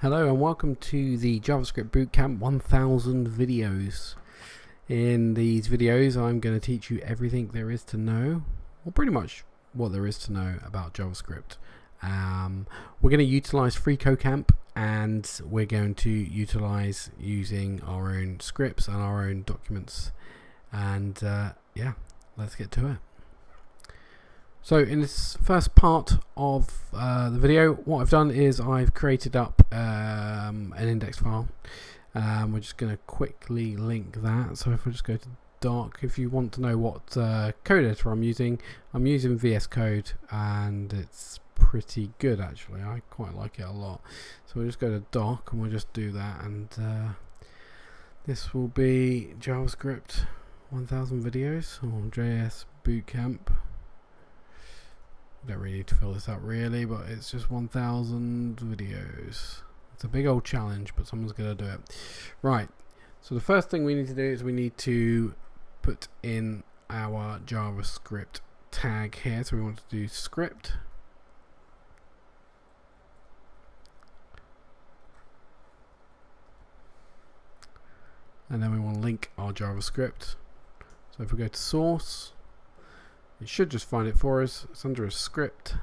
Hello and welcome to the JavaScript Bootcamp 1000 videos. In these videos I'm going to teach you everything there is to know, or pretty much what there is to know about JavaScript. We're going to utilize FreeCodeCamp and we're going to utilize using our own scripts and our own documents, and yeah, let's get to it. So in this first part of the video, what I've done is I've created up an index file. We're just going to quickly link that. So if I just go to doc, if you want to know what code editor I'm using VS Code, and it's pretty good actually. I quite like it a lot. So we'll just go to doc and we'll just do that, and this will be JavaScript 1000 videos, or JS Bootcamp. Don't really need to fill this out really, but it's just 1000 videos. It's a big old challenge, but someone's going to do it. Right, so the first thing we need to do is we need to put in our JavaScript tag here. So we want to do script. And then we want to link our JavaScript. So if we go to source, it should just find it for us. It's under a script.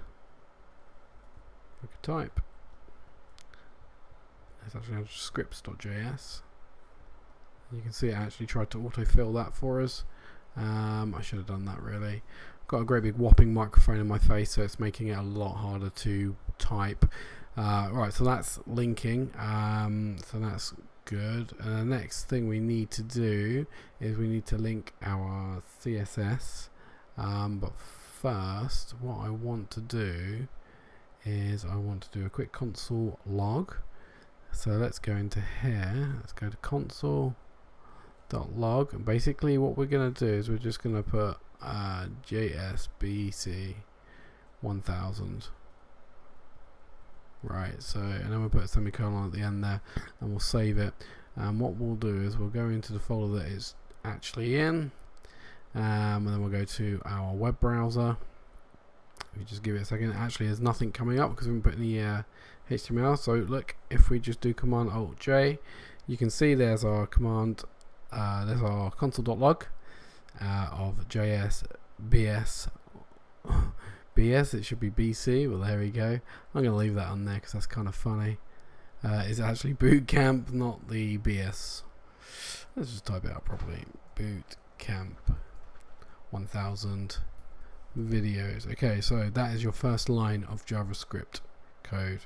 We could type. It's actually under scripts.js. You can see it actually tried to autofill that for us. I should have done that really. Got a great big whopping microphone in my face, so it's making it a lot harder to type. Right, so that's linking. So that's good. And the next thing we need to do is we need to link our CSS. But first, what I want to do is I want to do a quick console log. So let's go into here. Let's go to console.log, and basically what we're going to do is we're just going to put JSBC 1000. Right. So, and then we'll put a semicolon at the end there, and we'll save it. And what we'll do is we'll go into the folder that it's actually in. And then we'll go to our web browser. If you just give it a second, actually there's nothing coming up because we haven't put any HTML. So look, if we just do Command Alt J, you can see there's our command, there's our console.log of JS BS. BS, it should be BC, well there we go. I'm going to leave that on there because that's kind of funny. It's actually Bootcamp, not the BS. Let's just type it out properly. Bootcamp 1000 videos. Okay, so that is your first line of JavaScript code.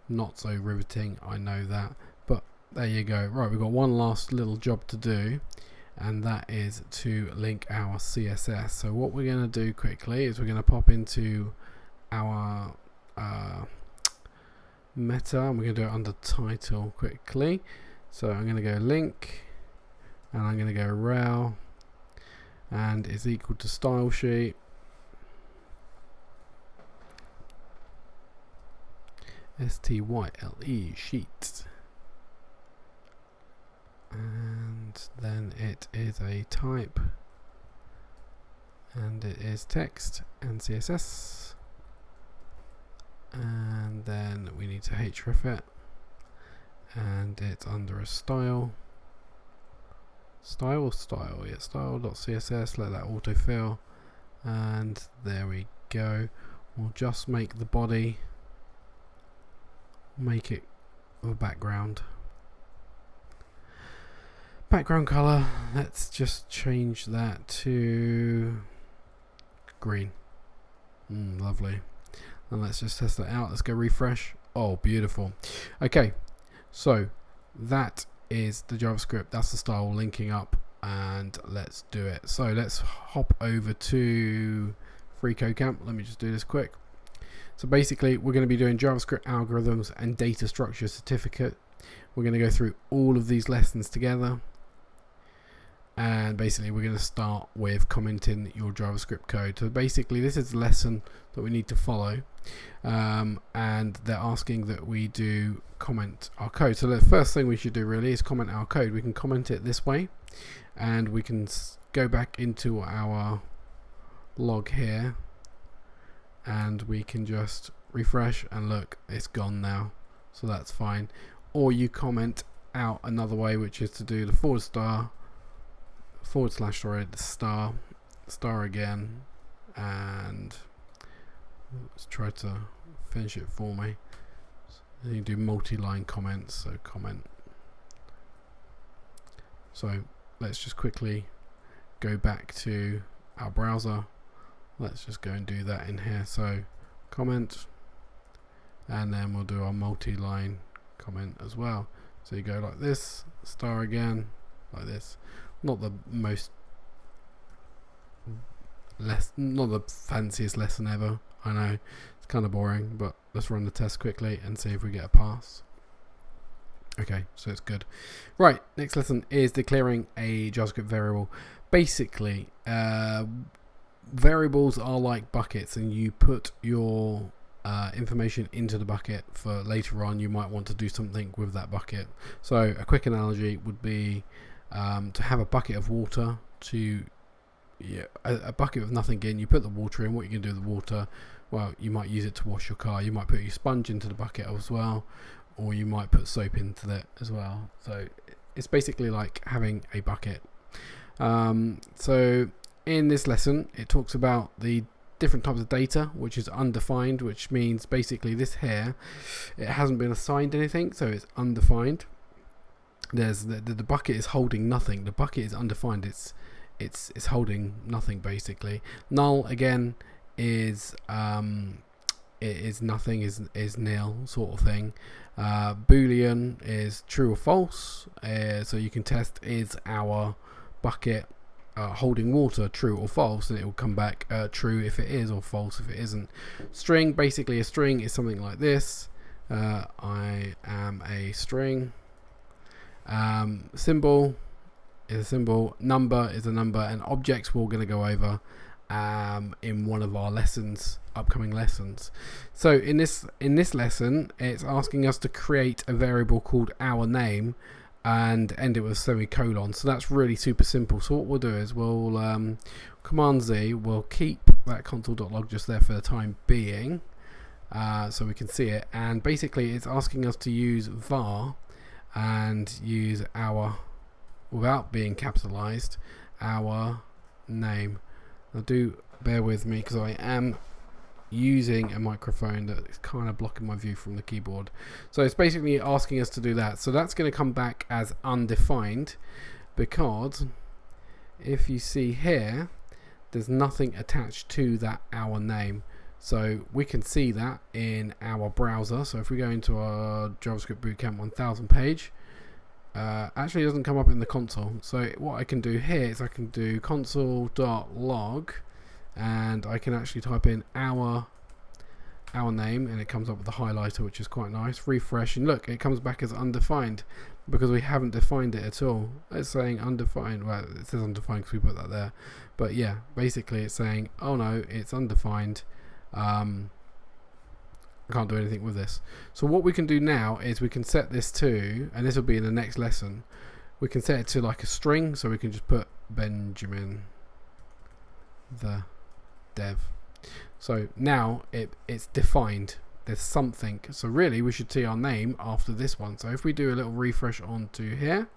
Not so riveting, I know that, but there you go. Right, we've got one last little job to do, and that is to link our CSS. So what we're going to do quickly is we're going to pop into our meta, and we're going to do it under title quickly. So I'm going to go link, and I'm going to go rel, and is equal to style sheet, STYLE sheet, and then it is a type, and it is text and CSS, and then we need to href it, and it's under a style. Yeah, style.css, let that autofill, and there we go. We'll just make the body, make it a background color. Let's just change that to green. Lovely. And let's just test that out. Let's go refresh. Oh, beautiful. Okay, so that is the JavaScript, that's the style linking up, and let's do it. So let's hop over to FreeCodeCamp. Let me just do this quick. So basically we're going to be doing JavaScript algorithms and data structure certificate. We're going to go through all of these lessons together, and basically we're going to start with commenting your JavaScript code. So basically this is the lesson that we need to follow, and they're asking that we do comment our code. So the first thing we should do really is comment our code. We can comment it this way, and we can go back into our log here, and we can just refresh, and look, it's gone now. so that's fine. or you comment out another way, which is to do the / star again, and let's try to finish it for me. So you do multi-line comments, so comment. So let's just quickly go back to our browser. Let's just go and do that in here. So comment, and then we'll do our multi-line comment as well. So you go like this, star again, like this. Not the fanciest lesson ever, I know, it's kind of boring, but let's run the test quickly and see if we get a pass. Okay, so it's good. Right, next lesson is declaring a JavaScript variable. Basically, variables are like buckets, and you put your information into the bucket for later on. You might want to do something with that bucket. So a quick analogy would be to have a bucket of water. A bucket with nothing in, you put the water in. What you can do with the water, well, you might use it to wash your car, you might put your sponge into the bucket as well, or you might put soap into it as well. So it's basically like having a bucket. So in this lesson it talks about the different types of data, which is undefined, which means basically this here, it hasn't been assigned anything, so it's undefined. There's the bucket is holding nothing. The bucket is undefined. It's holding nothing basically. Null again is it is nothing, is nil sort of thing. Boolean is true or false. So you can test, is our bucket holding water true or false, and it will come back true if it is or false if it isn't. String, basically a string is something like this. I am a string. Symbol is a symbol, number is a number, and objects we're going to go over in one of our lessons, upcoming lessons. So in this lesson, it's asking us to create a variable called our name and end it with a semicolon. So that's really super simple. So what we'll do is we'll Command Z, we'll keep that console.log just there for the time being, so we can see it. And basically it's asking us to use var and use our, without being capitalized, our name. Now do bear with me because I am using a microphone that is kind of blocking my view from the keyboard. So it's basically asking us to do that. So that's going to come back as undefined, because if you see here, there's nothing attached to that our name. So we can see that in our browser. So if we go into our JavaScript Bootcamp 1000 page, actually it doesn't come up in the console. So what I can do here is I can do console.log, and I can actually type in our name, and it comes up with the highlighter, which is quite nice. Refresh, and look, it comes back as undefined because we haven't defined it at all. It's saying undefined. Well, it says undefined because we put that there, but yeah, basically it's saying, oh no, it's undefined. I can't do anything with this. So what we can do now is we can set this to, and this will be in the next lesson, we can set it to like a string. So we can just put Benjamin the dev. So now it's defined. There's something. So really we should see our name after this one. So if we do a little refresh onto here,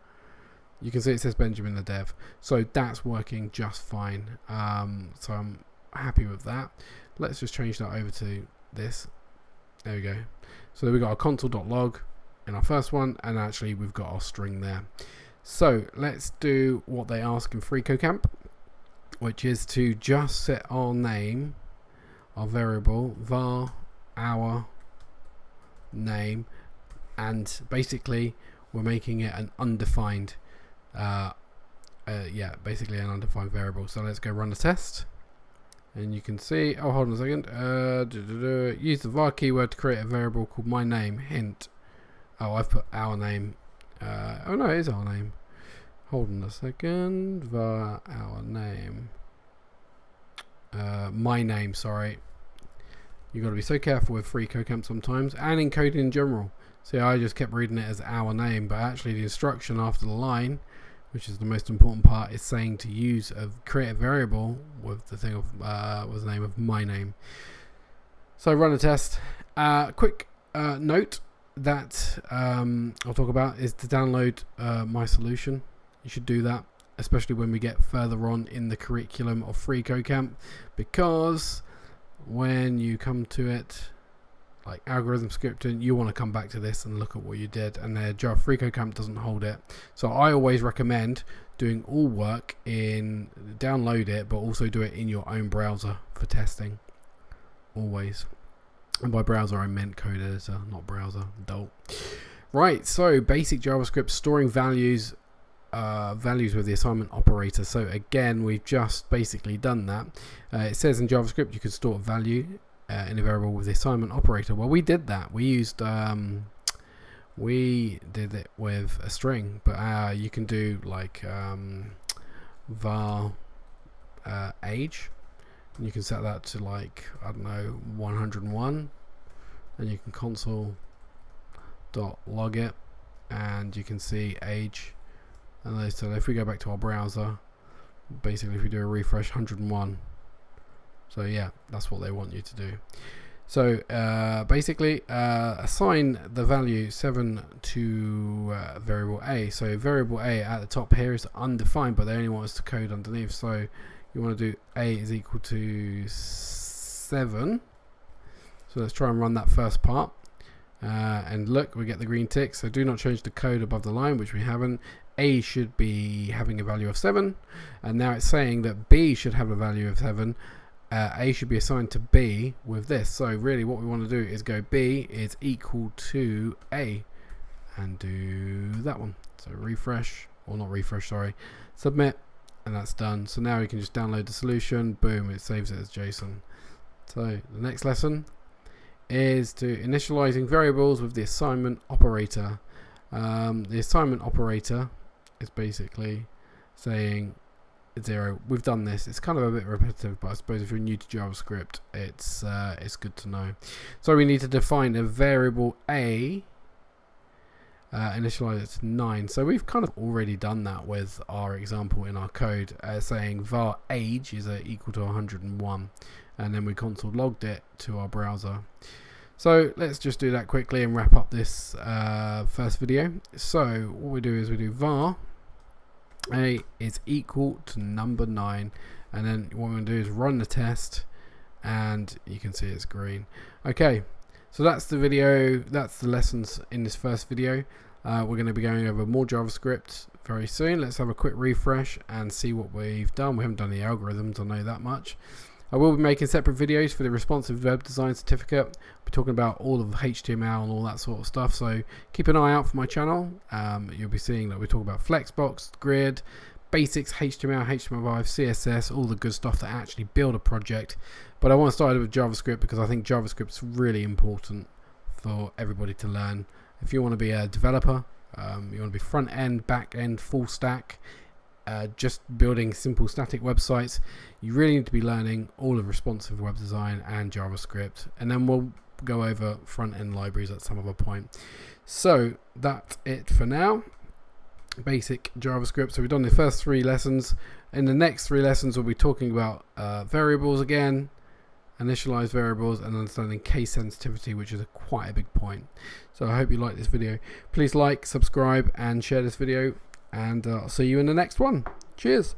you can see it says Benjamin the dev. So that's working just fine. So I'm happy with that. Let's just change that over to this. There we go. So we've got our console.log in our first one, and actually we've got our string there. So let's do what they ask in FreeCodeCamp, which is to just set our name, our variable, var our name, and basically we're making it an undefined, basically an undefined variable. So let's go run the test. And you can see, oh, hold on a second. Use the var keyword to create a variable called my name, hint. Oh, I've put our name. Oh no, it is our name. Hold on a second. Var our name. My name, sorry. You've got to be so careful with FreeCodeCamp sometimes, and in coding in general. See, I just kept reading it as our name, but actually the instruction after the line, which is the most important part, is saying to use create a variable with the thing of with the name of my name. So run a test. Quick note: that I'll talk about is to download my solution. You should do that, especially when we get further on in the curriculum of FreeCodeCamp, because when you come to it, like algorithm scripting, you want to come back to this and look at what you did, and FreeCodeCamp doesn't hold it. So I always recommend doing all work in, download it, but also do it in your own browser for testing, always. And by browser I meant code editor, not browser, dolt. Right, so basic JavaScript, storing values with the assignment operator. So again, we've just basically done that. It says in JavaScript you can store a value in a variable with the assignment operator. Well, we did that. We used we did it with a string, but you can do like var age, and you can set that to like, I don't know, 101, and you can console.log it, and you can see age. And so if we go back to our browser, basically if we do a refresh, 101. So yeah, that's what they want you to do. So basically assign the value 7 to variable A. So variable A at the top here is undefined, but they only want us to code underneath. So you want to do A is equal to 7. So let's try and run that first part. And look, we get the green tick. So do not change the code above the line, which we haven't. A should be having a value of 7, and now it's saying that B should have a value of 7. A should be assigned to B with this. So really what we want to do is go B is equal to A and do that one. So refresh, or not refresh, sorry, submit, and that's done. So now we can just download the solution, boom, it saves it as JSON. So the next lesson is to initializing variables with the assignment operator. The assignment operator is basically saying 0. We've done this. It's kind of a bit repetitive, but I suppose if you're new to JavaScript, it's good to know. So we need to define a variable A, initialize it to 9. So we've kind of already done that with our example in our code, saying var age is equal to 101, and then we console logged it to our browser. So let's just do that quickly and wrap up this first video. So what we do is we do var A is equal to number 9, and then what we're going to do is run the test, and you can see it's green. Okay, so that's the video, that's the lessons in this first video. We're going to be going over more JavaScript very soon. Let's have a quick refresh and see what we've done. We haven't done the algorithms, I know that much. I will be making separate videos for the responsive web design certificate. I'll be talking about all of HTML and all that sort of stuff, so keep an eye out for my channel. You'll be seeing that we talk about Flexbox, Grid, basics, HTML, HTML5, CSS, all the good stuff to actually build a project. But I want to start with JavaScript because I think JavaScript is really important for everybody to learn. If you want to be a developer, you want to be front end, back end, full stack, just building simple static websites, you really need to be learning all of responsive web design and JavaScript, and then we'll go over front end libraries at some other point. So that's it for now. Basic JavaScript. So we've done the first 3 lessons. In the next 3 lessons we'll be talking about variables again, initialize variables, and understanding case sensitivity, which is quite a big point. So I hope you like this video. Please like, subscribe and share this video, and I'll see you in the next one. Cheers.